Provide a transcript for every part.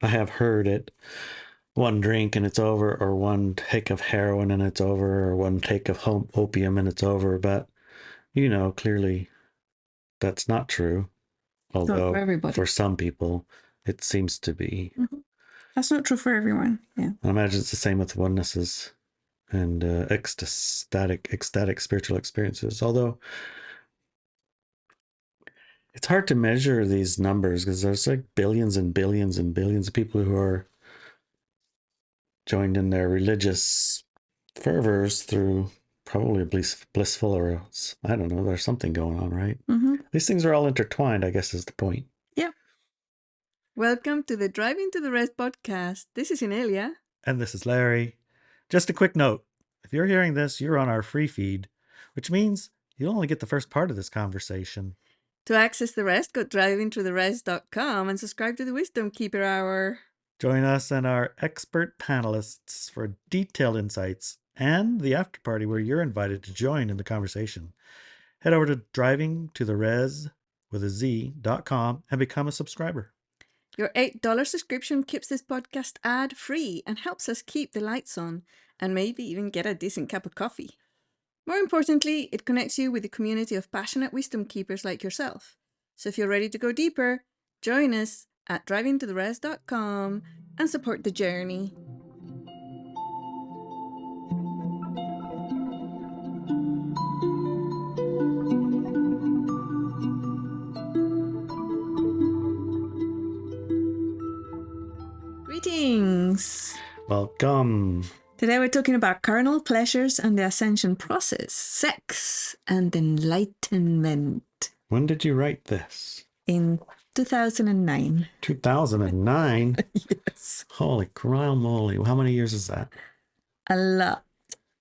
I have heard it. One drink and it's over, or one take of heroin and it's over, or one take of opium and it's over. But, clearly that's not true. It's not for Although everybody. for some people, it seems to be. Mm-hmm. That's not true for everyone. Yeah. I imagine it's the same with onenesses and ecstatic spiritual experiences. Although it's hard to measure these numbers because there's like billions and billions and billions of people who are joined in their religious fervors through probably blissful, or else, I don't know, there's something going on, right? Mm-hmm. These things are all intertwined, I guess, is the point. Yeah. Welcome to the Driving to the Rest podcast. This is Inelia. And this is Larry. Just a quick note. If you're hearing this, you're on our free feed, which means you'll only get the first part of this conversation. To access the rest, go drivingtotherest.com and subscribe to the Wisdom Keeper Hour. Join us and our expert panelists for detailed insights and the after party where you're invited to join in the conversation. Head over to drivingtotherez.com and become a subscriber. Your $8 subscription keeps this podcast ad-free and helps us keep the lights on and maybe even get a decent cup of coffee. More importantly, it connects you with a community of passionate wisdom keepers like yourself. So if you're ready to go deeper, join us at drivingtotherest.com and support the journey. Greetings! Welcome! Today we're talking about carnal pleasures and the ascension process, sex and enlightenment. When did you write this? In 2009. 2009? Yes. Holy crap moly. How many years is that? A lot.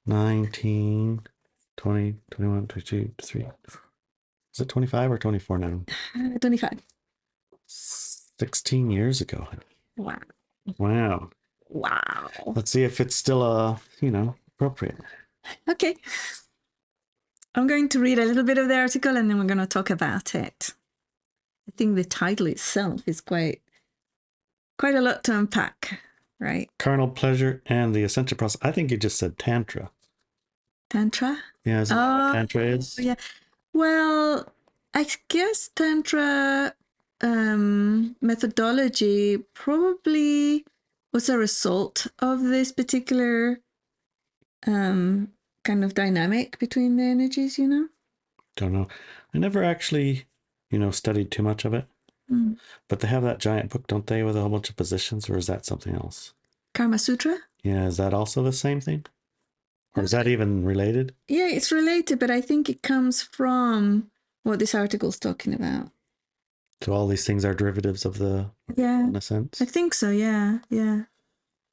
19, 20, 21, 22, 23. Is it 25 or 24 now? 25. 16 years ago. Wow. Wow. Wow. Let's see if it's still, appropriate. Okay. I'm going to read a little bit of the article and then we're going to talk about it. I think the title itself is quite a lot to unpack, right? Carnal pleasure and the ascension process. I think you just said tantra. Tantra? Yeah, isn't that what tantra is? Yeah. Well, I guess Tantra methodology probably was a result of this particular kind of dynamic between the energies, Don't know. I never actually, studied too much of it. Mm. But they have that giant book, don't they, with a whole bunch of positions, or is that something else? Kama Sutra? Yeah, is that also the same thing? Or is that even related? Yeah, it's related, but I think it comes from what this article's talking about. So all these things are derivatives of the, in a sense? I think so, yeah.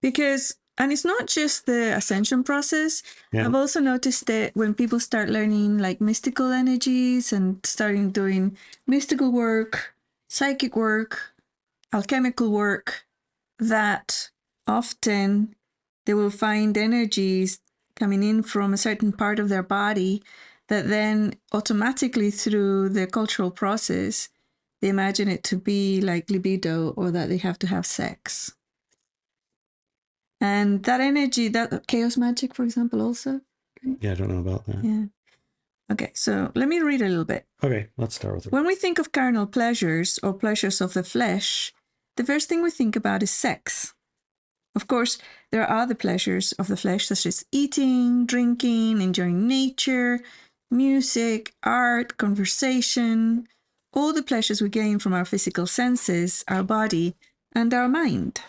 Because, and it's not just the ascension process. Yeah. I've also noticed that when people start learning like mystical energies and starting doing mystical work, psychic work, alchemical work, that often they will find energies coming in from a certain part of their body that then automatically through the cultural process, they imagine it to be like libido or that they have to have sex. And that energy, that chaos magic, for example, also. Yeah, I don't know about that. Yeah. Okay, so let me read a little bit. Okay, let's start with it. When we think of carnal pleasures or pleasures of the flesh, the first thing we think about is sex. Of course, there are other pleasures of the flesh, such as eating, drinking, enjoying nature, music, art, conversation, all the pleasures we gain from our physical senses, our body, and our mind.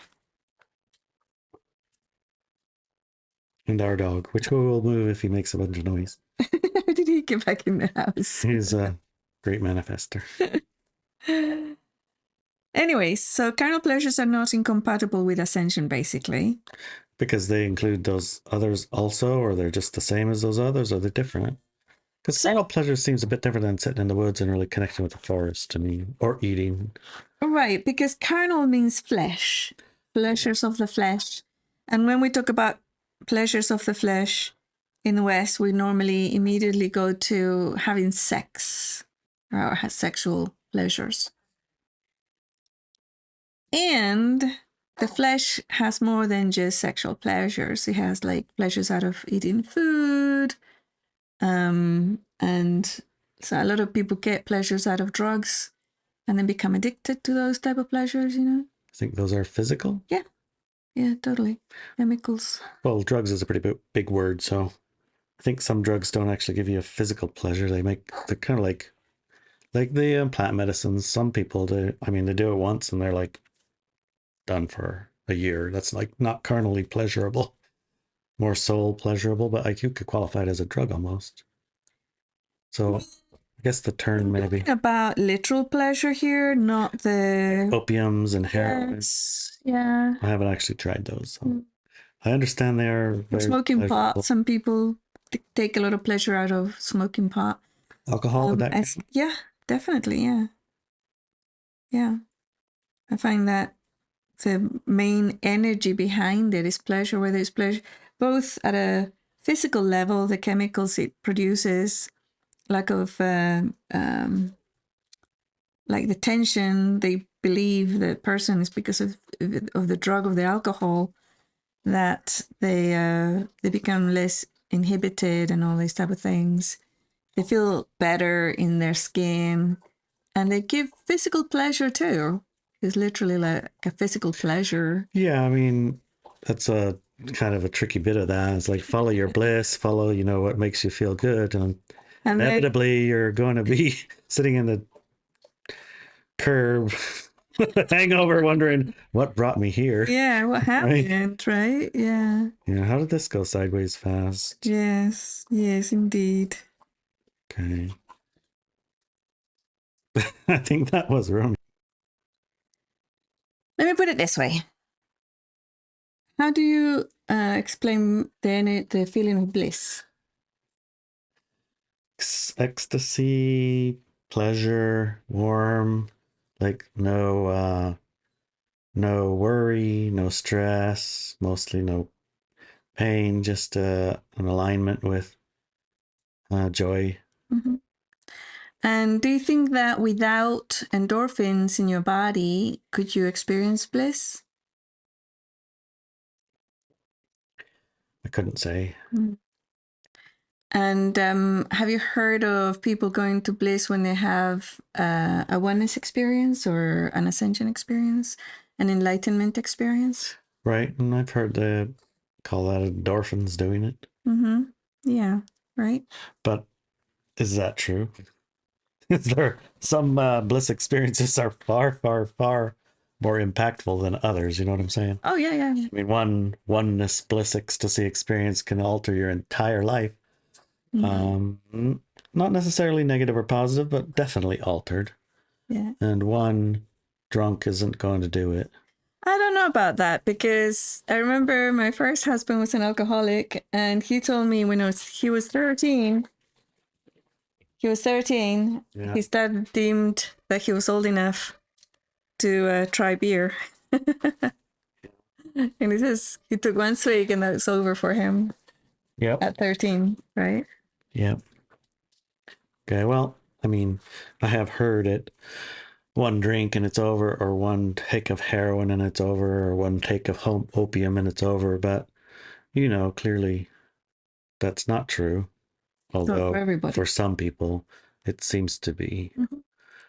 And our dog, which will move if he makes a bunch of noise. How did he get back in the house? He's a great manifester. Anyways, so carnal pleasures are not incompatible with ascension, basically. Because they include those others also, or they're just the same as those others, or they're different? Because carnal pleasure seems a bit different than sitting in the woods and really connecting with the forest to me, or eating. Right, because carnal means flesh, pleasures of the flesh. And when we talk about pleasures of the flesh in the West, we normally immediately go to having sex or have sexual pleasures. And the flesh has more than just sexual pleasures. It has like pleasures out of eating food. And so a lot of people get pleasures out of drugs and then become addicted to those type of pleasures, I think those are physical? Yeah. Yeah, totally. Chemicals. Well, drugs is a pretty big word, so I think some drugs don't actually give you a physical pleasure. They're kind of like the plant medicines. Some people do. I mean, they do it once and they're like done for a year. That's like not carnally pleasurable, more soul pleasurable, but like you could qualify it as a drug almost. So I guess the term maybe About literal pleasure here, not the opiums and heroin. Yes. Yeah. I haven't actually tried those. So I understand they are very smoking pleasurable. pot. Some people take a lot of pleasure out of smoking pot. Alcohol, would that count? Yeah, definitely. Yeah. Yeah. I find that the main energy behind it is pleasure, whether it's pleasure, both at a physical level, the chemicals it produces, lack of, like the tension they believe the person is because of the drug, of the alcohol, that they become less inhibited and all these type of things. They feel better in their skin, and they give physical pleasure too. It's literally like a physical pleasure. Yeah, I mean, that's a kind of a tricky bit of that. It's like follow your bliss, follow, what makes you feel good. And inevitably you're going to be sitting in the curb with a hangover wondering what brought me here. Yeah, what happened, right? Yeah. Yeah, how did this go sideways fast? Yes, indeed. Okay. I think that was wrong. Let me put it this way. How do you explain the feeling of bliss? Ecstasy, pleasure, warm, like no worry, no stress, mostly no pain, just an alignment with joy. Mm-hmm. And do you think that without endorphins in your body, could you experience bliss? I couldn't say. Mm. And have you heard of people going to bliss when they have a oneness experience or an ascension experience, an enlightenment experience? Right, and I've heard they call that endorphins doing it. Mm-hmm. Yeah, right. But is that true? Is there some bliss experiences are far, far, far more impactful than others? You know what I'm saying? Oh, yeah. I mean, one oneness bliss ecstasy experience can alter your entire life. Mm-hmm. Not necessarily negative or positive, but definitely altered. Yeah. And one drunk isn't going to do it. I don't know about that, because I remember my first husband was an alcoholic, and he told me when he was 13. He was 13. Yeah. His dad deemed that he was old enough to try beer. And he says he took one swig and that was over for him. Yep. At 13, right? Yep. Okay, well, I mean, I have heard it. One drink and it's over, or one take of heroin and it's over, or one take of opium and it's over. But, clearly that's not true. Although for everybody. For some people, it seems to be. Mm-hmm.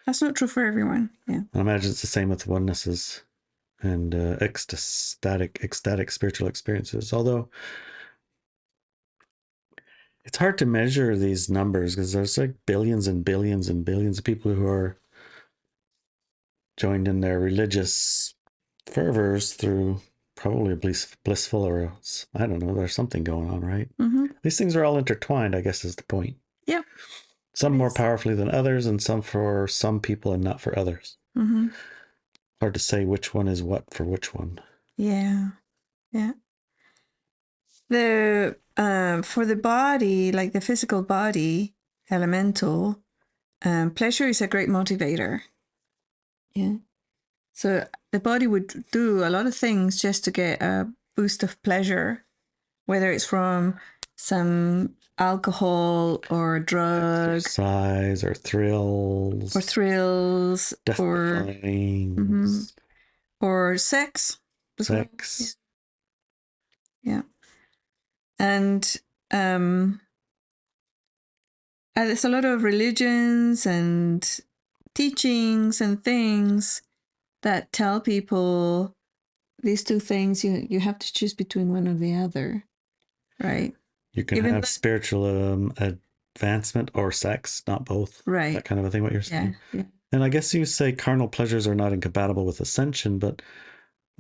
That's not true for everyone. Yeah. I imagine it's the same with onenesses and ecstatic spiritual experiences. Although it's hard to measure these numbers because there's like billions and billions and billions of people who are joined in their religious fervors through probably blissful, or else, I don't know, there's something going on, right? Mm-hmm. These things are all intertwined, I guess is the point. Yeah. Some more powerfully than others, and some for some people and not for others. Mm-hmm. Hard to say which one is what for which one. Yeah. Yeah. For the body, like the physical body, elemental, pleasure is a great motivator. Yeah. So the body would do a lot of things just to get a boost of pleasure, whether it's from some alcohol or drug, exercise or thrills, or sex, sex. Yeah. And there's a lot of religions and teachings and things that tell people these two things, you have to choose between one or the other, right? You can have spiritual advancement or sex, not both. Right. That kind of a thing, what you're saying. Yeah. And I guess you say carnal pleasures are not incompatible with ascension, but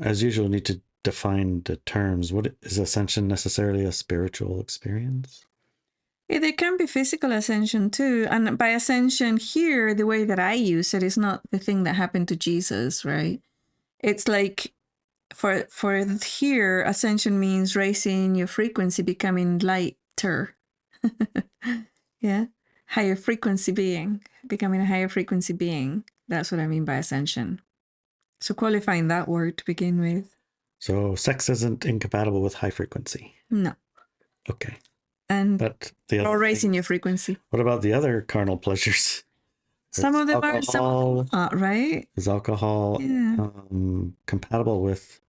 as usual, you need to define the terms. What is ascension necessarily a spiritual experience? Yeah, there can be physical ascension too. And by ascension here, the way that I use it is not the thing that happened to Jesus, right? It's like for here, ascension means raising your frequency, becoming lighter. Yeah. Higher frequency being, becoming a higher frequency being. That's what I mean by ascension. So qualifying that word to begin with. So sex isn't incompatible with high frequency. No. Okay. And but the other raising your frequency. What about the other carnal pleasures? Some of them are, some of them not, right? Is alcohol compatible with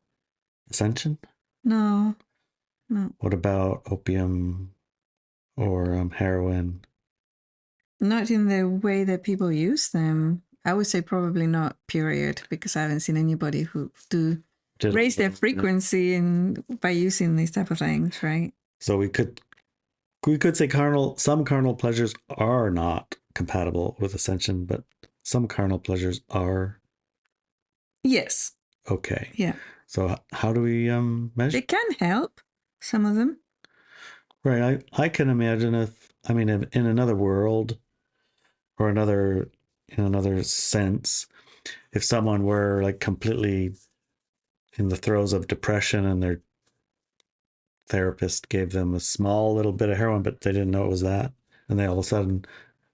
ascension? No. What about opium or heroin? Not in the way that people use them. I would say probably not, period, because I haven't seen anybody who raise their frequency by using these type of things, right? So we could say some carnal pleasures are not compatible with ascension, but some carnal pleasures are. Yes. Okay. Yeah. So how do we measure? They can help, some of them. Right. I can imagine if in another world or in another sense, if someone were like completely in the throes of depression and their therapist gave them a small little bit of heroin, but they didn't know it was that, and they all of a sudden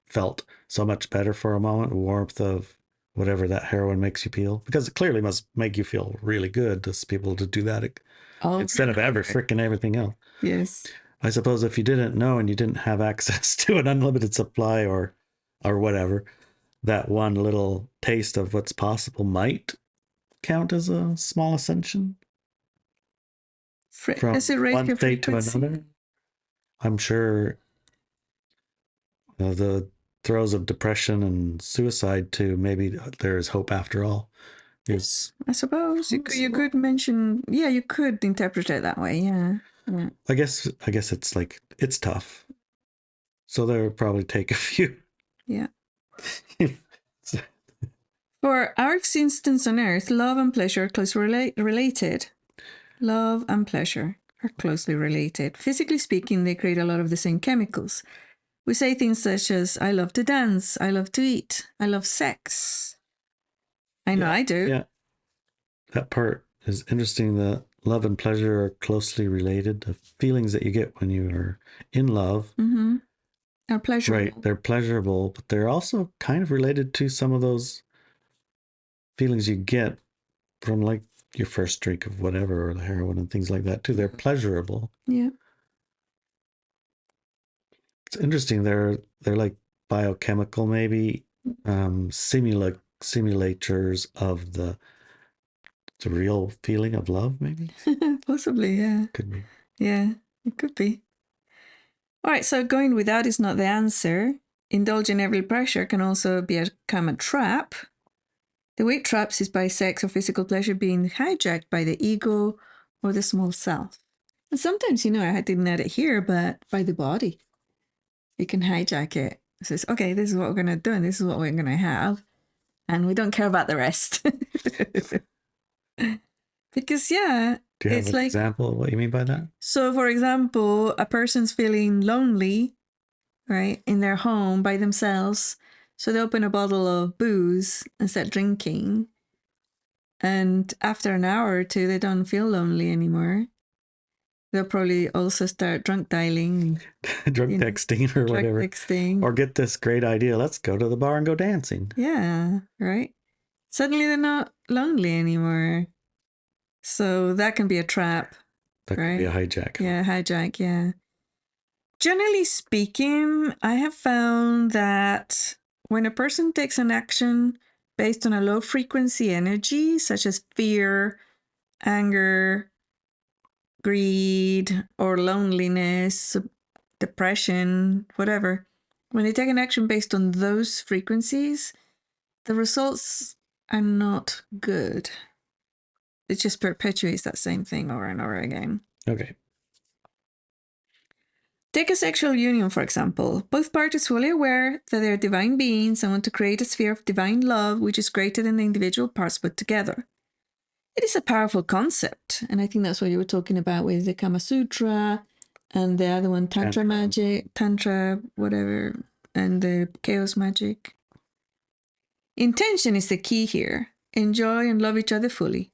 felt so much better for a moment, warmth of whatever that heroin makes you feel, because it clearly must make you feel really good to people to do that instead of ever freaking everything else. Yes. I suppose if you didn't know and you didn't have access to an unlimited supply or whatever, that one little taste of what's possible might count as a small ascension. From one state to another. I'm sure the throes of depression and suicide to maybe there's hope after all. Yes, I suppose you could mention, you could interpret it that way. Yeah. I guess it's like, it's tough. So there would probably take a few. Yeah. For our existence on Earth, love and pleasure are closely related. Love and pleasure are closely related. Physically speaking, they create a lot of the same chemicals. We say things such as, I love to dance, I love to eat, I love sex. I know I do. Yeah. That part is interesting, that love and pleasure are closely related. The feelings that you get when you are in love are pleasurable. Right, they're pleasurable, but they're also kind of related to some of those feelings you get from like your first drink of whatever, or the heroin and things like that too. They're pleasurable. Yeah. It's interesting. They're like biochemical, maybe simulators of the real feeling of love, maybe. Possibly, yeah. Could be. Yeah, it could be. All right, so going without is not the answer. Indulging every pleasure can also become a trap. The way it traps is by sex or physical pleasure being hijacked by the ego or the small self. And sometimes, I didn't add it here, but by the body. You can hijack it. It says, okay, this is what we're going to do, and this is what we're going to have. And we don't care about the rest. Because, do you have an example of what you mean by that? So, for example, a person's feeling lonely, right, in their home by themselves. So they open a bottle of booze and start drinking. And after an hour or two, they don't feel lonely anymore. They'll probably also start drunk dialing. Drunk texting or whatever. Texting. Or get this great idea, let's go to the bar and go dancing. Yeah, right? Suddenly they're not lonely anymore. So that can be a trap. That could be a hijack. Yeah, hijack, yeah. Generally speaking, I have found that when a person takes an action based on a low frequency energy, such as fear, anger, greed, or loneliness, depression, whatever, when they take an action based on those frequencies, the results are not good. It just perpetuates that same thing over and over again. Okay. Take a sexual union, for example. Both parties fully aware that they're divine beings and want to create a sphere of divine love which is greater than the individual parts put together. It is a powerful concept, and I think that's what you were talking about with the Kama Sutra and the other one, Tantra magic, Tantra whatever, and the chaos magic. Intention is the key here. Enjoy and love each other fully.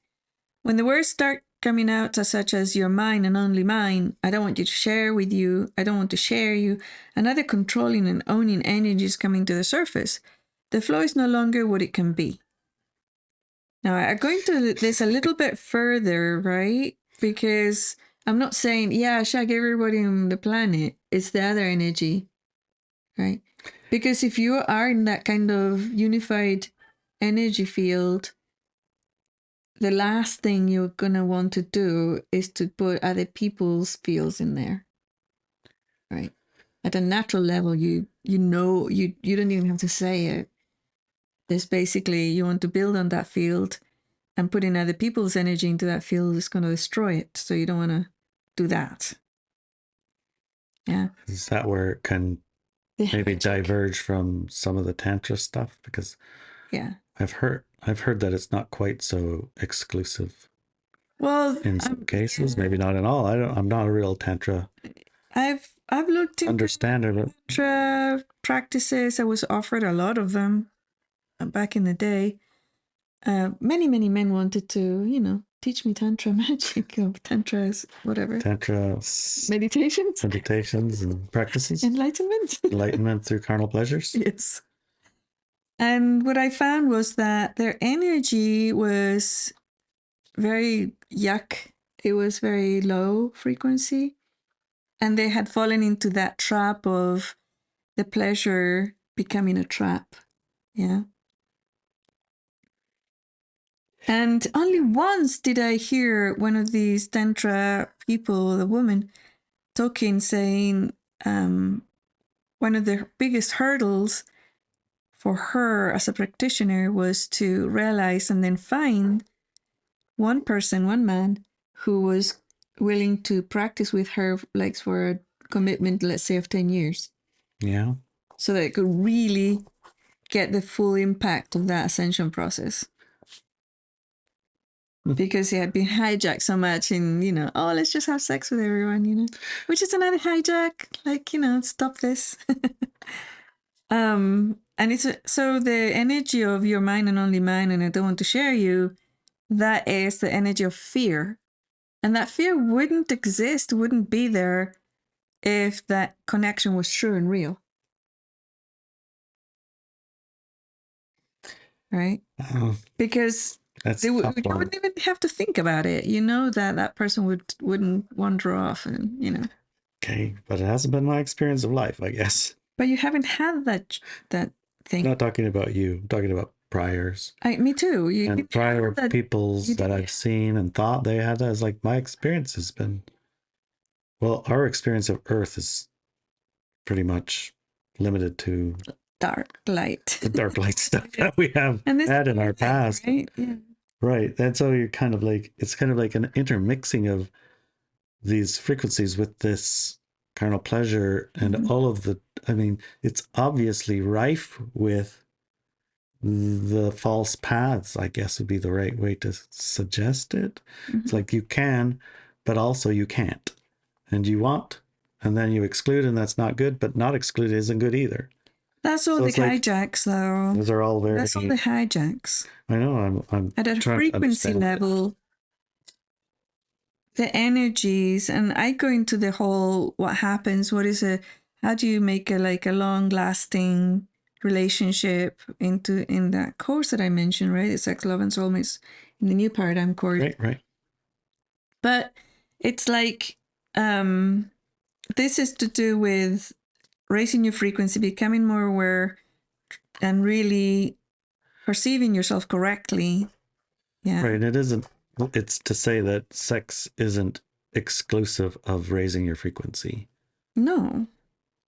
When the words start coming out such as "you're mine and only mine," "I don't want you to share with you," "I don't want to share you," and other controlling and owning energies coming to the surface, the flow is no longer what it can be. Now, I'm going to this a little bit further, right? Because I'm not saying, yeah, shag everybody on the planet. It's the other energy, right? Because if you are in that kind of unified energy field, the last thing you're going to want to do is to put other people's fields in there, right? At a natural level, you know, you don't even have to say it. There's basically, you want to build on that field, and putting other people's energy into that field is going to destroy it. So you don't want to do that. Yeah. Is that where it can maybe diverge from some of the Tantra stuff? Because yeah, I've heard that it's not quite so exclusive. Well, in some cases, maybe not at all. I'm not a real Tantra. I've looked into understander, Tantra practices. I was offered a lot of them back in the day. Many men wanted to, teach me Tantra magic or Tantras, whatever. Tantra meditations and practices. Enlightenment through carnal pleasures. Yes. And what I found was that their energy was very yuck. It was very low frequency. And they had fallen into that trap of the pleasure becoming a trap. Yeah. And only once did I hear one of these Tantra people, the woman, talking, saying one of the biggest hurdles for her as a practitioner was to realize and then find one person, one man, who was willing to practice with her like for a commitment, let's say, of 10 years. Yeah. So that it could really get the full impact of that ascension process. Because he had been hijacked so much in, oh, let's just have sex with everyone, which is another hijack, like, stop this. And it's so the energy of "you're mine and only mine and I don't want to share you," that is the energy of fear. And that fear wouldn't exist, wouldn't be there if that connection was true and real. Right? Because you wouldn't even have to think about it. You know that person wouldn't wander off and. Okay, but it hasn't been my experience of life, I guess. But you haven't had that thing. I'm not talking about you. I'm talking about priors. Me too. And prior peoples that I've seen and thought they had that. Is like my experience has been. Well, our experience of Earth is pretty much limited to dark light. The dark light stuff that we have had in our past. Right? Yeah. Right. And so you're kind of like, it's kind of like an intermixing of these frequencies with this carnal pleasure and all of it's obviously rife with the false paths, I guess would be the right way to suggest it. It's like you can, but also you can't. And you want, and then you exclude, and that's not good, but not exclude isn't good either. That's all the hijacks, though. Those are all very. That's all the hijacks. I know. I'm at a frequency level. The energies, and I go into the whole what happens. How do you make a long-lasting relationship in that course that I mentioned, right? The Sex, Love, and Soulmates in the New Paradigm course. Right. But it's like this is to do with raising your frequency, becoming more aware, and really perceiving yourself correctly. Yeah. Right. It isn't It's to say that sex isn't exclusive of raising your frequency, No,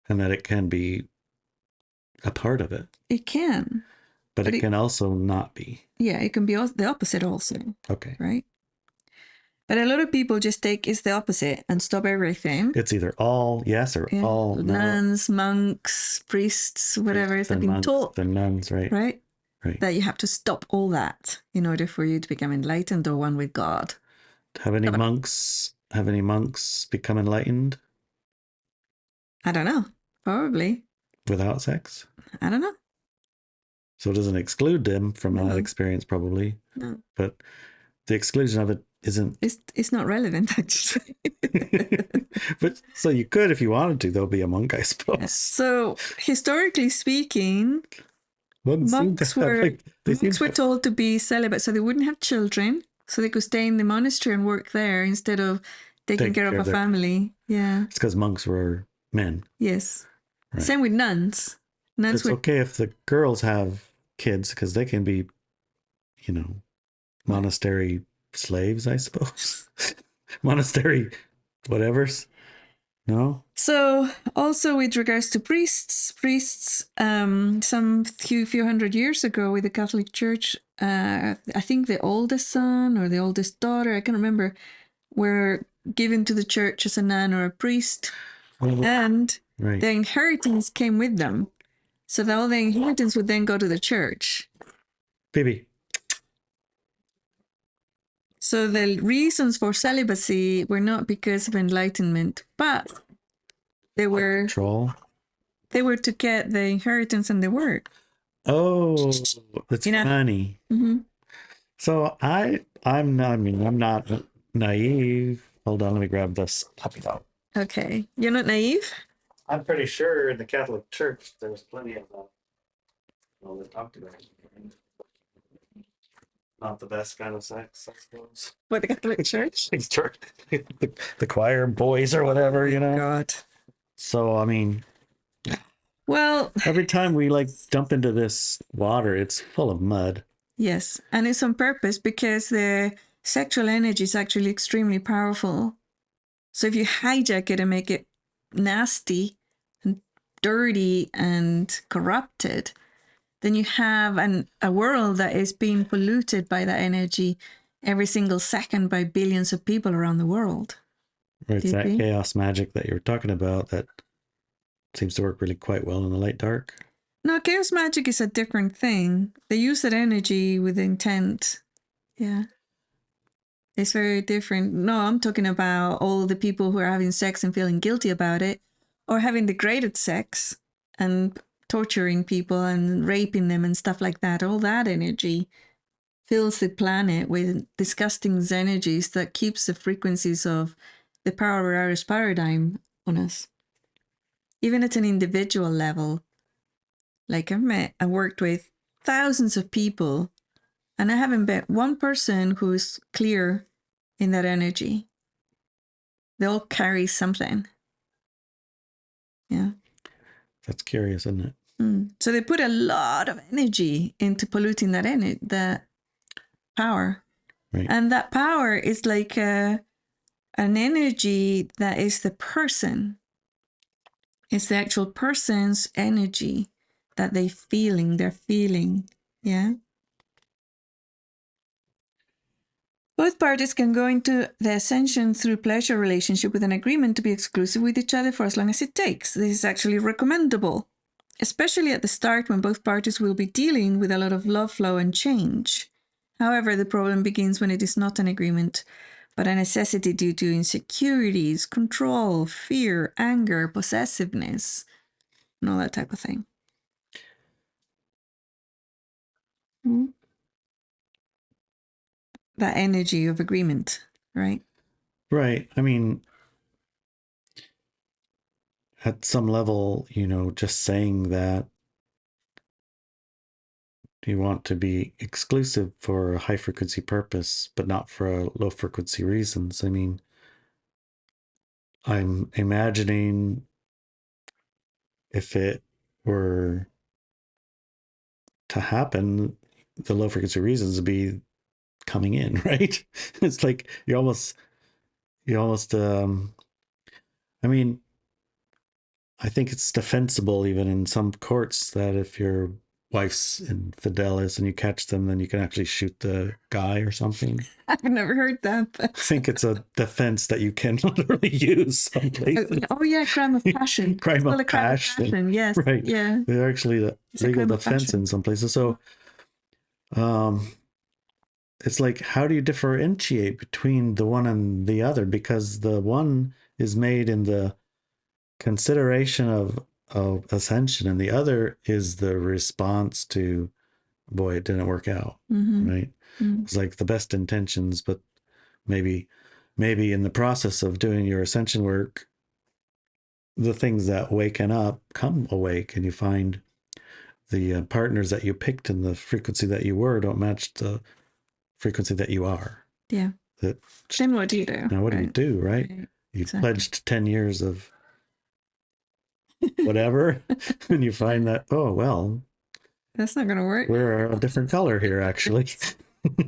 and that it can be a part of it, it can, but but it can also not be. yeah, it can be the opposite also, Okay. right? But a lot of people just take it's the opposite and stop everything. It's either all yes or Yeah, all no. nuns, monks, priests, whatever, Priests they've and been monks taught, and nuns, right? right? Right. That you have to stop all that in order for you to become enlightened or one with God. Have any monks become enlightened I don't know. Probably. without sex? I don't know. So it doesn't exclude them from that No, experience, probably. no. But the exclusion of it isn't. It's not relevant actually. But so you could, if you wanted to, though, be a monk, I Yeah. suppose. So historically speaking, Monks seem to monks have were like they seem monks to were have told to be celibate, so they wouldn't have children, so they could stay in the monastery and work there instead of taking taken care of care a of their family. family. Yeah. It's because monks were men, Yes. right? Same with nuns. But Nuns it's were okay if the girls have kids because they can be, you know, what? monastery slaves, I suppose. Monastery whatevers. No? So also with regards to priests, some few hundred years ago with the Catholic Church, I think the oldest son or the oldest daughter, I can't remember, were given to the church as a nun or a priest, and Right. the inheritance came with them. So that all the inheritance would then go to the church. Baby. So the reasons for celibacy were not because of enlightenment, but they were Troll. to get the inheritance and the work. Oh, that's You know. funny. Mm-hmm. So I'm not, I mean, I'm not naive. Hold on, let me grab this puppy out. Okay, you're not naive. I'm pretty sure in the Catholic Church there's plenty of well, they talked about it. Not the best kind of sex, I suppose. What, the Catholic Church? the choir boys or whatever, you know. God. So I mean, Well, every time we like dump into this water, it's full of mud. yes, and it's on purpose because the sexual energy is actually extremely powerful. So if you hijack it and make it nasty and dirty and corrupted, then you have a world that is being polluted by that energy every single second by billions of people around the world. It's Do you that think? chaos magic that you were talking about that seems to work really quite well in the light dark. No, chaos magic is a different thing. They use that energy with intent. Yeah. It's very different. No, I'm talking about all the people who are having sex and feeling guilty about it, or having degraded sex and torturing people and raping them and stuff like that. All that energy fills the planet with disgusting energies that keeps the frequencies of the power hours paradigm on us. Even at an individual level, like I worked with thousands of people, and I haven't met one person who's clear in that energy. They all carry something. Yeah. That's curious, isn't it? So they put a lot of energy into polluting that power. Right. And that power is like an energy that is the person. It's the actual person's energy that they're feeling. Yeah. Both parties can go into the ascension through pleasure relationship with an agreement to be exclusive with each other for as long as it takes. This is actually recommendable, especially at the start when both parties will be dealing with a lot of love flow and change. However, the problem begins when it is not an agreement, but a necessity due to insecurities, control, fear, anger, possessiveness, and all that type of thing. That energy of agreement, right? Right. I mean, at some level, just saying that you want to be exclusive for a high frequency purpose, but not for low frequency reasons. I mean, I'm imagining if it were to happen, the low frequency reasons would be coming in, right? It's like you almost I mean, I think it's defensible even in some courts that if your wife's infidelis and you catch them, then you can actually shoot the guy or something. I've never heard that. I think it's a defense that you can literally use some places. Oh yeah, crime of passion. Crime of passion. Yes. Right. Yeah. They're actually a legal defense in some places. So it's like, how do you differentiate between the one and the other? Because the one is made in the consideration of ascension, and the other is the response to, boy, it didn't work out, right? It's like the best intentions, but maybe in the process of doing your ascension work, the things that waken up come awake, and you find the partners that you picked and the frequency that you were don't match the frequency that you are. Yeah. Then what do you do? Now, what do you do, right? You pledged 10 years of whatever, and you find that, oh, well, that's not going to work. We're a different color here, actually.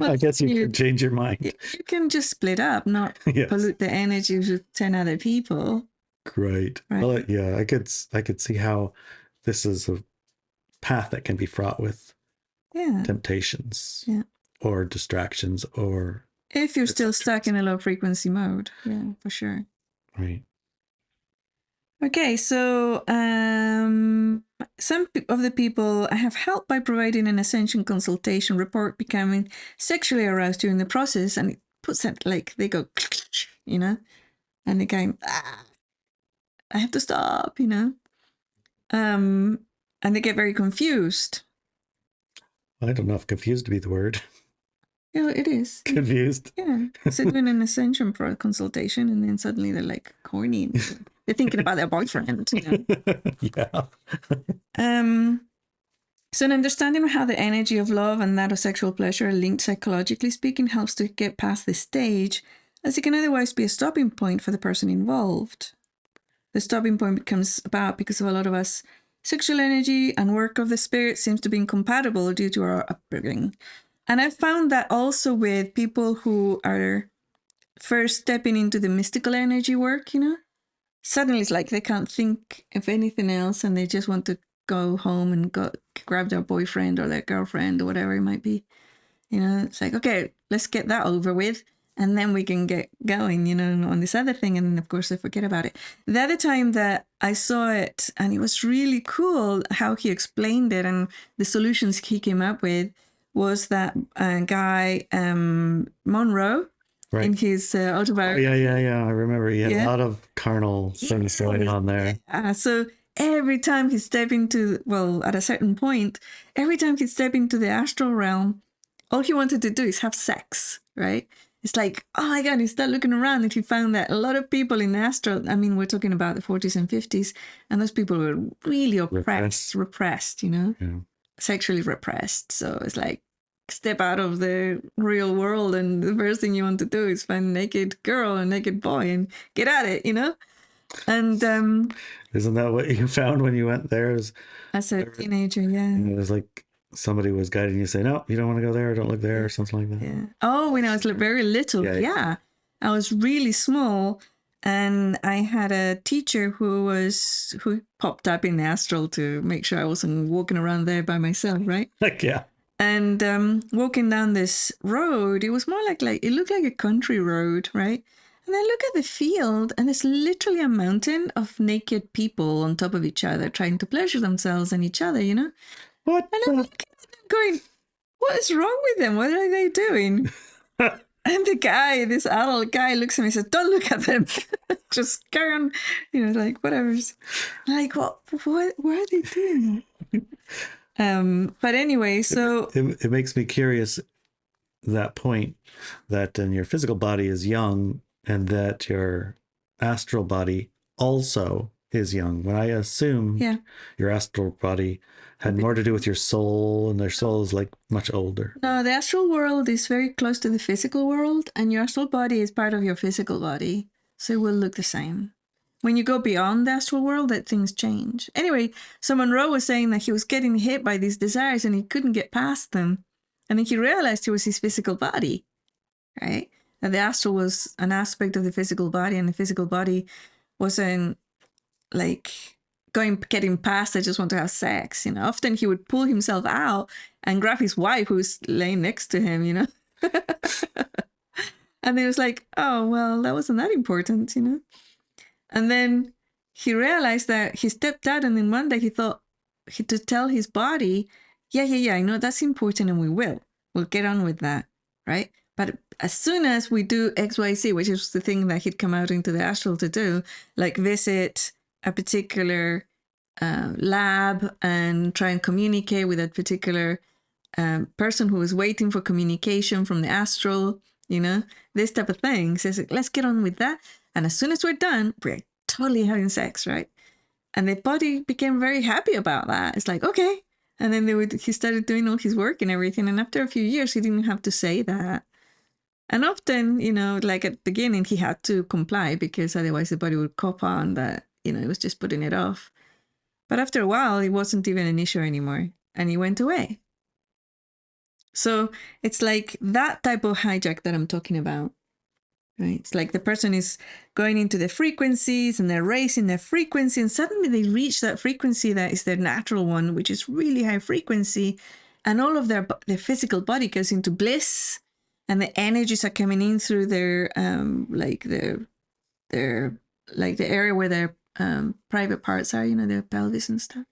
I guess you can change your mind. You can just split up, not pollute the energy with 10 other people. Right. Well, yeah, I could see how this is a path that can be fraught with temptations or distractions, or if you're still stuck in a low frequency mode. Yeah, for sure. Right. Okay, so some of the people I have helped by providing an ascension consultation report becoming sexually aroused during the process, and it puts that, like, they go, you know, and they're going, I have to stop, you know, and they get very confused. I don't know if confused to be the word. Yeah, it is. Confused. Yeah. So doing an ascension for a consultation, and then suddenly they're like horny. They're thinking about their boyfriend. You know? Yeah. So an understanding of how the energy of love and that of sexual pleasure are linked psychologically speaking helps to get past this stage, as it can otherwise be a stopping point for the person involved. The stopping point becomes about because of a lot of us, sexual energy and work of the spirit seems to be incompatible due to our upbringing. And I've found that also with people who are first stepping into the mystical energy work, you know, suddenly it's like they can't think of anything else, and they just want to go home and go grab their boyfriend or their girlfriend or whatever it might be. You know, it's like, okay, let's get that over with, and then we can get going, you know, on this other thing. And then, of course, I forget about it. The other time that I saw it, and it was really cool how he explained it and the solutions he came up with, was that guy, Monroe, in his autobiography. Yeah. I remember he had a lot of carnal things going on there. So every time he stepped into, at a certain point, every time he stepped into the astral realm, all he wanted to do is have sex, right? It's like, oh my God, he started looking around and he found that a lot of people in the astral, I mean, we're talking about the 40s and 50s, and those people were really repressed, you know, sexually repressed. So it's like, step out of the real world, and the first thing you want to do is find a naked girl and naked boy and get at it, you know? And isn't that what you found when you went there? As a teenager, yeah. It was like somebody was guiding you, say, no, you don't want to go there, don't look there, or something like that. Yeah. Oh, when I was very little, yeah. I was really small, and I had a teacher who popped up in the astral to make sure I wasn't walking around there by myself, right? Like, yeah. And walking down this road, it was more like it looked like a country road, right? And I look at the field, and there's literally a mountain of naked people on top of each other, trying to pleasure themselves and each other, you know? What? And I'm looking at them going, what is wrong with them? What are they doing? And the guy, this adult guy, looks at me and says, don't look at them. Just carry on, you know, like, whatever. Like, what are they doing? But anyway, so it makes me curious, that point that your physical body is young and that your astral body also is young. When I assumed your astral body had more to do with your soul, and their soul is like much older. No, the astral world is very close to the physical world, and your astral body is part of your physical body, so it will look the same. When you go beyond the astral world, that things change. Anyway, so Monroe was saying that he was getting hit by these desires and he couldn't get past them. And then he realized it was his physical body, right? That the astral was an aspect of the physical body, and the physical body wasn't like getting past, I just want to have sex. Often he would pull himself out and grab his wife who's laying next to him. And he was like, oh, well, that wasn't that important. And then he realized that he stepped out, and then one day he thought to tell his body, yeah, I know that's important, and we'll get on with that, right? But as soon as we do XYZ, which is the thing that he'd come out into the astral to do, like visit a particular lab and try and communicate with a particular person who was waiting for communication from the astral, this type of thing. Says, let's get on with that. And as soon as we're done, we're totally having sex, right? And the body became very happy about that. It's like, okay. And then he started doing all his work and everything. And after a few years, he didn't have to say that. And often, like at the beginning, he had to comply because otherwise the body would cop on that, it was just putting it off. But after a while, it wasn't even an issue anymore. And he went away. So it's like that type of hijack that I'm talking about. Right? It's like the person is going into the frequencies and they're raising their frequency, and suddenly they reach that frequency that is their natural one, which is really high frequency, and all of their physical body goes into bliss, and the energies are coming in through their the area where their private parts are, their pelvis and stuff.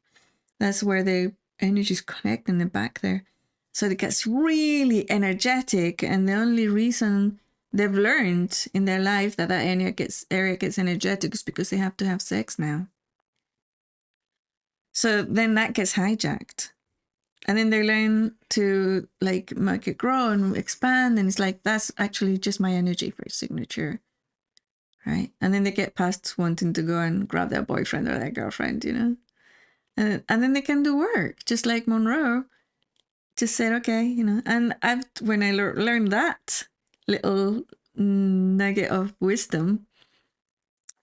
That's where the energies connect in the back there. So it gets really energetic, and the only reason they've learned in their life that area gets energetic is because they have to have sex now. So then that gets hijacked. And then they learn to like make it grow and expand. And it's like, that's actually just my energy for signature. Right. And then they get past wanting to go and grab their boyfriend or their girlfriend, And then they can do work, just like Monroe just said, okay, And when I learned that little nugget of wisdom,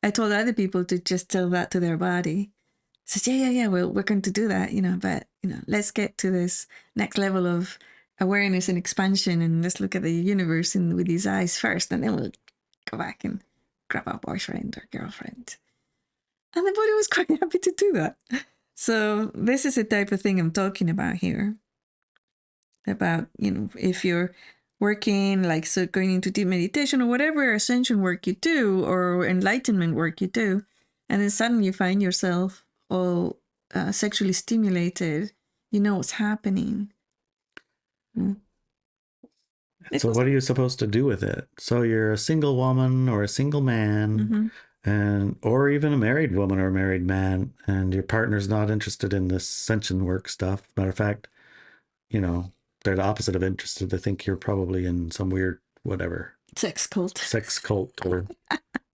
I told other people to just tell that to their body. I said, yeah, well, we're going to do that, but, let's get to this next level of awareness and expansion, and let's look at the universe with these eyes first, and then we'll go back and grab our boyfriend or girlfriend. And the body was quite happy to do that. So this is the type of thing I'm talking about here. About, if you're working, like, so going into deep meditation or whatever ascension work you do or enlightenment work you do, and then suddenly you find yourself all sexually stimulated, what's happening. So what are you supposed to do with it? So you're a single woman or a single man, or even a married woman or a married man, and your partner's not interested in this ascension work stuff. Matter of fact, they're the opposite of interested. They think you're probably in some weird whatever sex cult, or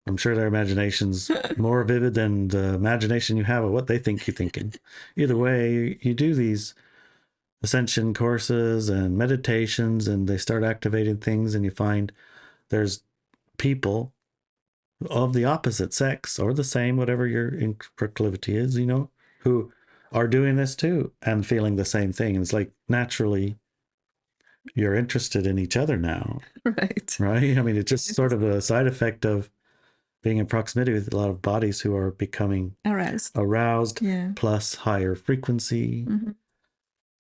I'm sure their imagination's more vivid than the imagination you have of what they think you're thinking. Either way, you do these ascension courses and meditations, and they start activating things, and you find there's people of the opposite sex or the same, whatever your proclivity is, who are doing this too and feeling the same thing. And it's like naturally you're interested in each other now. Right. I mean, it's just sort of a side effect of being in proximity with a lot of bodies who are becoming aroused yeah. plus higher frequency.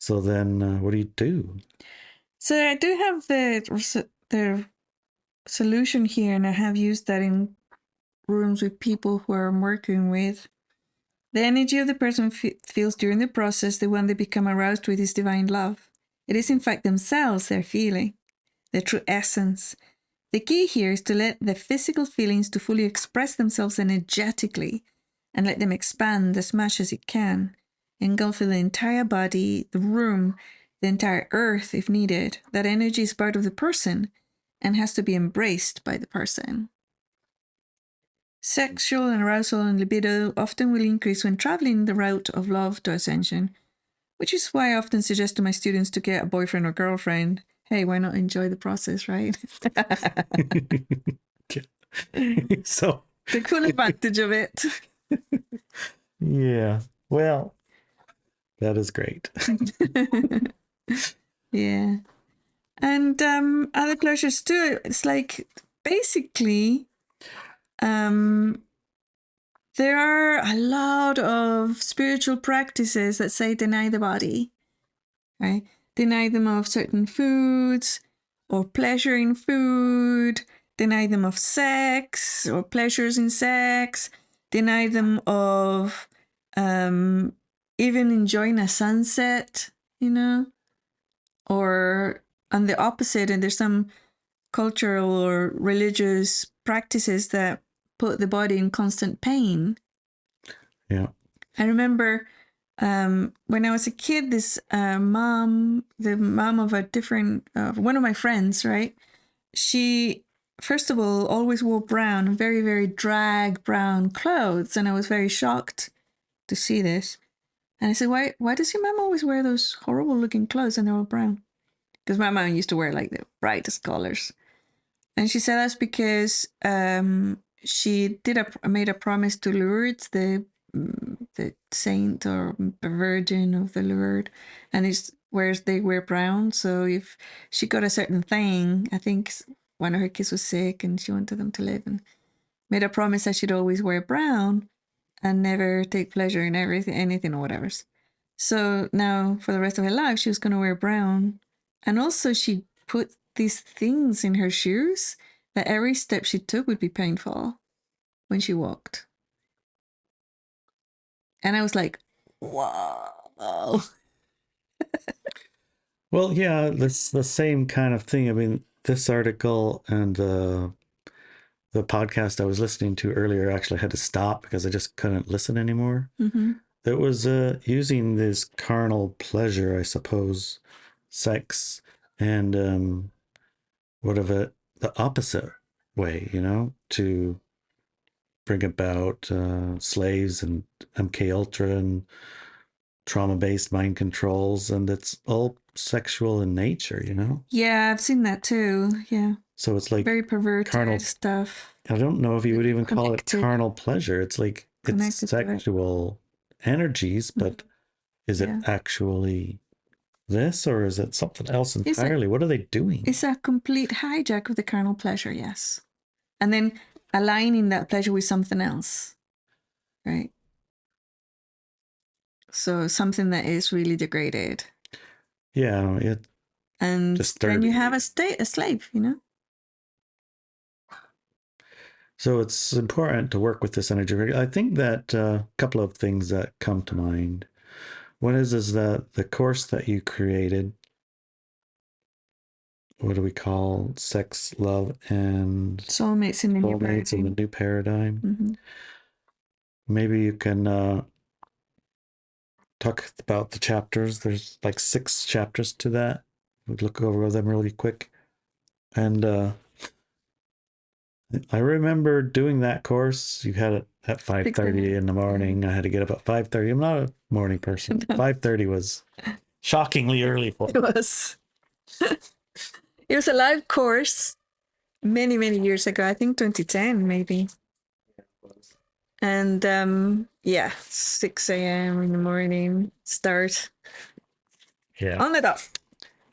So then what do you do? So I do have the solution here, and I have used that in rooms with people who I'm working with. The energy of the person feels during the process, the one they become aroused with, is divine love. It is in fact themselves they're feeling, their true essence. The key here is to let the physical feelings to fully express themselves energetically and let them expand as much as it can, engulfing the entire body, the room, the entire earth if needed. That energy is part of the person and has to be embraced by the person. Sexual arousal and libido often will increase when traveling the route of love to ascension, which is why I often suggest to my students to get a boyfriend or girlfriend. Hey, why not enjoy the process, right? So take full advantage of it. Yeah, well, that is great. Yeah. And other pleasures too. It's like basically there are a lot of spiritual practices that say deny the body, right? Deny them of certain foods or pleasure in food, deny them of sex or pleasures in sex, deny them of even enjoying a sunset, or on the opposite. And there's some cultural or religious practices that put the body in constant pain. Yeah. I remember when I was a kid, this the mom of a different, one of my friends, right? She, first of all, always wore brown, very, very drag brown clothes. And I was very shocked to see this. And I said, why does your mom always wear those horrible looking clothes and they're all brown? Because my mom used to wear like the brightest colors. And she said that's because she made a promise to Lourdes, the saint or virgin of the Lourdes, and it's where they wear brown. So if she got a certain thing, I think one of her kids was sick and she wanted them to live, and made a promise that she'd always wear brown and never take pleasure in anything or whatever. So now for the rest of her life, she was going to wear brown. And also she put these things in her shoes that every step she took would be painful when she walked. And I was like, wow. Well, yeah, that's the same kind of thing. I mean, this article and the podcast I was listening to earlier actually had to stop because I just couldn't listen anymore. Mm-hmm. It was using this carnal pleasure, I suppose, sex, and whatever the opposite way, to bring about slaves and MK Ultra and trauma-based mind controls, and it's all sexual in nature, Yeah, I've seen that too. Yeah. So it's like very perverted carnal stuff. I don't know if you would even call it Connected. carnal pleasure. It's like it's Connected to it. sexual energies, but is it actually this, or is it something else entirely? What are they doing? It's a complete hijack of the carnal pleasure, yes. And then aligning that pleasure with something else, right? So something that is really degraded. Yeah, it and disturbing. then you have a slave, So it's important to work with this energy. I think that a couple of things that come to mind. One is that the course that you created, what do we call sex, love, and soulmates in the new paradigm? Mm-hmm. Maybe you can talk about the chapters. There's like 6 chapters to that. We'll look over them really quick. And I remember doing that course. You had it at 5:30 in the morning. I had to get up at 5:30. I'm not a morning person. 5:30 was shockingly early for me. It was. It was a live course many, many years ago. I think 2010, maybe. And 6 a.m. in the morning start. Yeah. On the dot.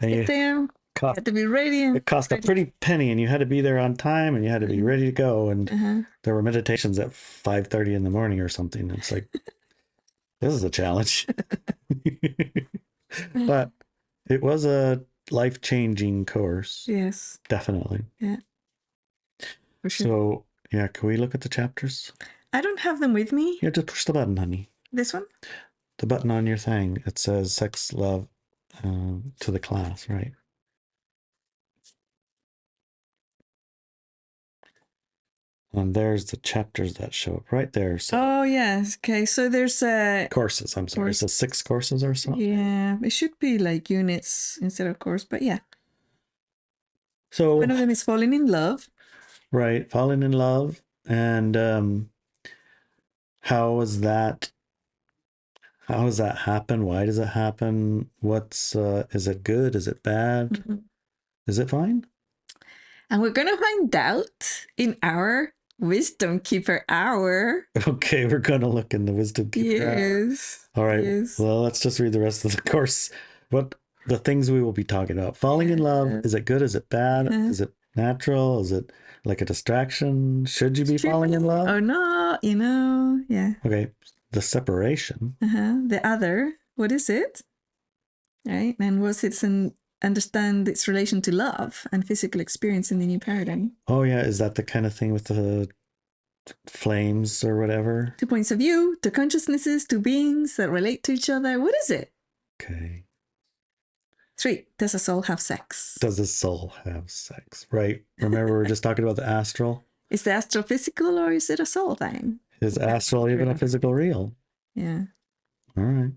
8 a.m. Had to be ready. It cost a pretty penny, and you had to be there on time, and you had to be ready to go. And there were meditations at 5:30 in the morning or something. It's like, this is a challenge. But it was a life-changing course. Yes. Definitely. Yeah. For sure. So, yeah, can we look at the chapters? I don't have them with me. Yeah, just push the button, honey. This one? The button on your thing. It says sex, love, to the class, right? And there's the chapters that show up right there. So, yes. Okay, so there's courses. I'm sorry. It's 6 courses or something. Yeah, it should be like units instead of course, but yeah. So one of them is falling in love. Right, falling in love. And how does that happen? Why does it happen? What's is it good? Is it bad? Mm-hmm. Is it fine? And we're gonna find out in our Wisdom Keeper Hour. Okay, we're gonna look in the Wisdom Keeper Hour. Yes. All right. Yes. Well, let's just read the rest of the course. What the things we will be talking about. Falling in love, is it good? Is it bad? Is it natural? Is it like a distraction? Should you be falling in love? Or not, yeah. Okay, the separation. The other, what is it? Right? And what's its understand its relation to love and physical experience in the new paradigm? Oh yeah, is that the kind of thing with the flames or whatever? 2 points of view, 2 consciousnesses, 2 beings that relate to each other. What is it? Okay. 3, does a soul have sex? Does a soul have sex? Right. Remember, we were just talking about the astral. Is the astral physical or is it a soul thing? Is astral even a physical real? Yeah. All right.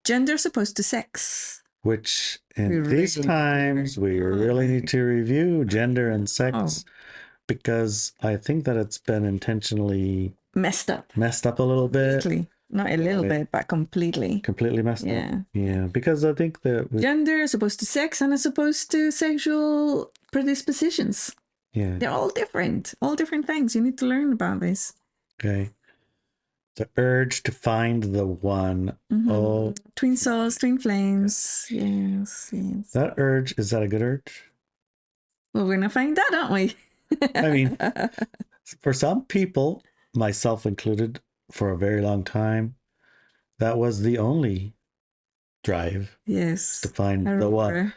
Gender is opposed to sex. Which in these times we really need to review gender and sex because I think that it's been intentionally messed up a little bit. Not a little bit, but completely messed up. Yeah, because I think that gender is opposed to sex and is opposed to sexual predispositions. Yeah, they're all different things. You need to learn about this. Okay. The urge to find the one. Oh, twin souls, twin flames. Yes. That urge, is that a good urge? Well, we're gonna find out, aren't we? I mean, for some people, myself included, for a very long time, that was the only drive. Yes. To find the one.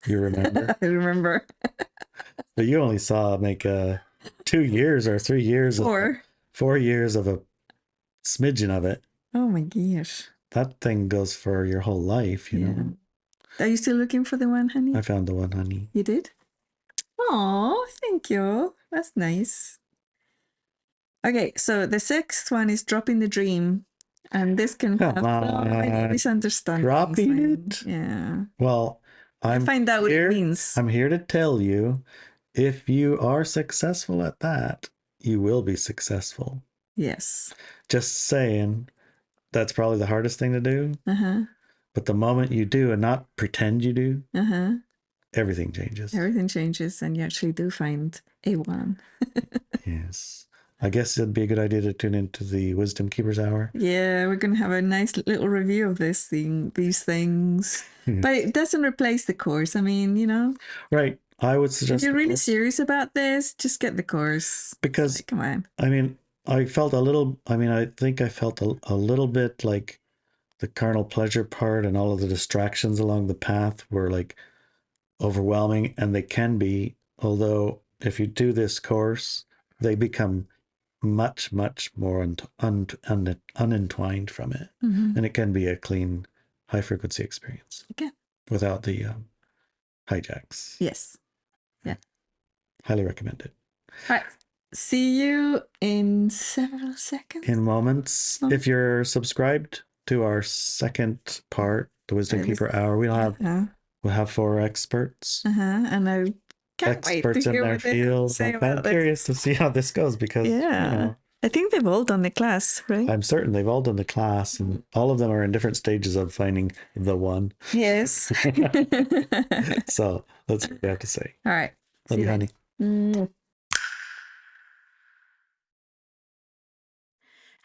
You remember? I remember. But you only saw like 2 years or 3 years. 4 years of a smidgen of it. Oh my gosh. That thing goes for your whole life, you know. Are you still looking for the one, honey? I found the one, honey. You did? Oh, thank you. That's nice. Okay, so the sixth one is dropping the dream. And this can have many misunderstandings. Dropping it? Yeah. Well, I find out what it means. I'm here to tell you, if you are successful at that, you will be successful. Yes. Just saying, that's probably the hardest thing to do. But the moment you do and not pretend you do, everything changes. Everything changes, and you actually do find a one. Yes. I guess it'd be a good idea to tune into the Wisdom Keepers Hour. Yeah, we're going to have a nice little review of these things. But it doesn't replace the course. I mean, Right. I would suggest if you're really serious about this, just get the course. Because, come on. I mean, I felt I think I felt a little bit like the carnal pleasure part and all of the distractions along the path were like overwhelming, and they can be, although if you do this course, they become much, much more unentwined from it. And it can be a clean, high frequency experience. Okay. Without the hijacks. Yes. Yeah. Highly recommend it. All right. See you in several seconds. In moments. If you're subscribed to our second part, the Wisdom Keeper Hour, we'll have 4 experts. And I can't experts in their field. I'm curious to see how this goes because I think they've all done the class, right? I'm certain they've all done the class, and all of them are in different stages of finding the one. Yes. So that's what we have to say. All right. Love you, honey.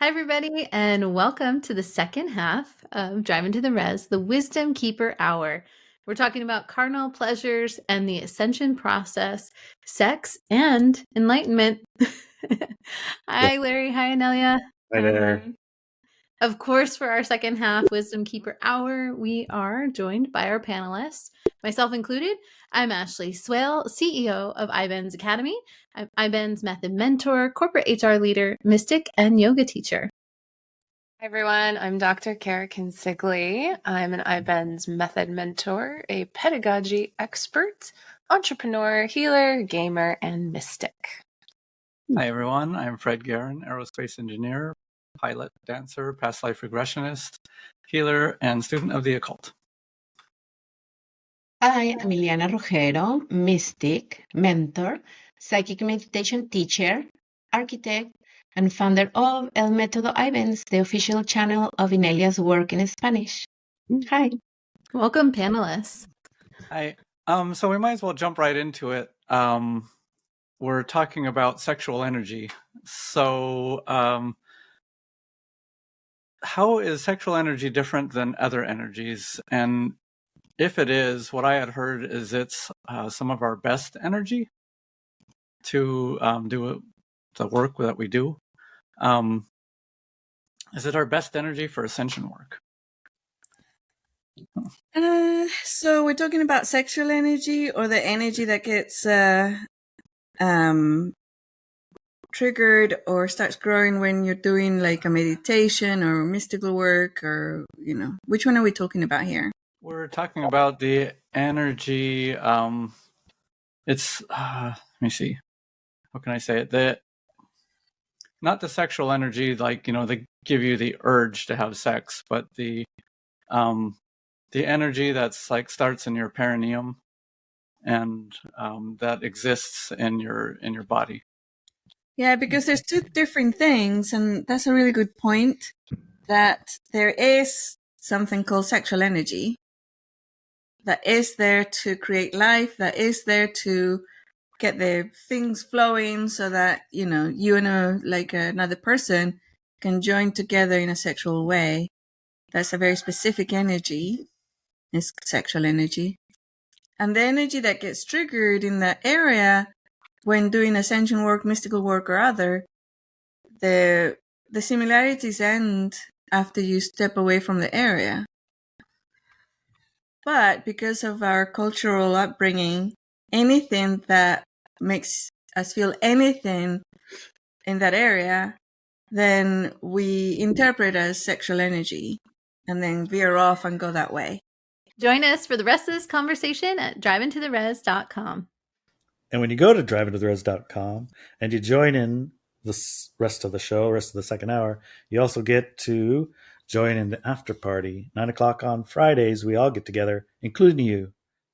Hi, everybody, and welcome to the second half of Driving to the Res, the Wisdom Keeper Hour. We're talking about carnal pleasures and the ascension process, sex, and enlightenment. Hi, Larry. Hi, Inelia. Hi there. Of course, for our second half Wisdom Keeper Hour, we are joined by our panelists, myself included. I'm Ashley Swale, CEO of iBenz Academy. I'm iBenz Method Mentor, Corporate HR Leader, Mystic, and Yoga Teacher. Hi, everyone. I'm Dr. Kara Kinsigley. I'm an iBenz Method Mentor, a pedagogy expert, entrepreneur, healer, gamer, and mystic. Hi, everyone. I'm Fred Guerin, aerospace engineer, pilot, dancer, past life regressionist, healer, and student of the occult. Hi, I'm Liliana Rogero, mystic, mentor, psychic meditation teacher, architect, and founder of El Método iBenz, the official channel of Inelia's work in Spanish. Hi. Welcome, panelists. Hi. So we might as well jump right into it. We're talking about sexual energy. So how is sexual energy different than other energies? And if it is, what I had heard is it's some of our best energy to do the work that we do. Is it our best energy for ascension work? So we're talking about sexual energy or the energy that gets triggered or starts growing when you're doing like a meditation or mystical work, or which one are we talking about here? We're talking about the energy. It's let me see. How can I say it? Not the sexual energy, like they give you the urge to have sex, but the energy that's like starts in your perineum and that exists in your body. Yeah, because there's two different things, and that's a really good point. That there is something called sexual energy that is there to create life, that is there to get the things flowing so that you and another person can join together in a sexual way. That's a very specific energy. It's sexual energy. And the energy that gets triggered in that area when doing ascension work, mystical work, or other, the similarities end after you step away from the area. But because of our cultural upbringing, anything that makes us feel anything in that area, then we interpret as sexual energy and then veer off and go that way. Join us for the rest of this conversation at driveintotheres.com. And when you go to driveintotheres.com and you join in the rest of the show, rest of the second hour, you also get to join in the after party. 9 o'clock on Fridays, we all get together, including you.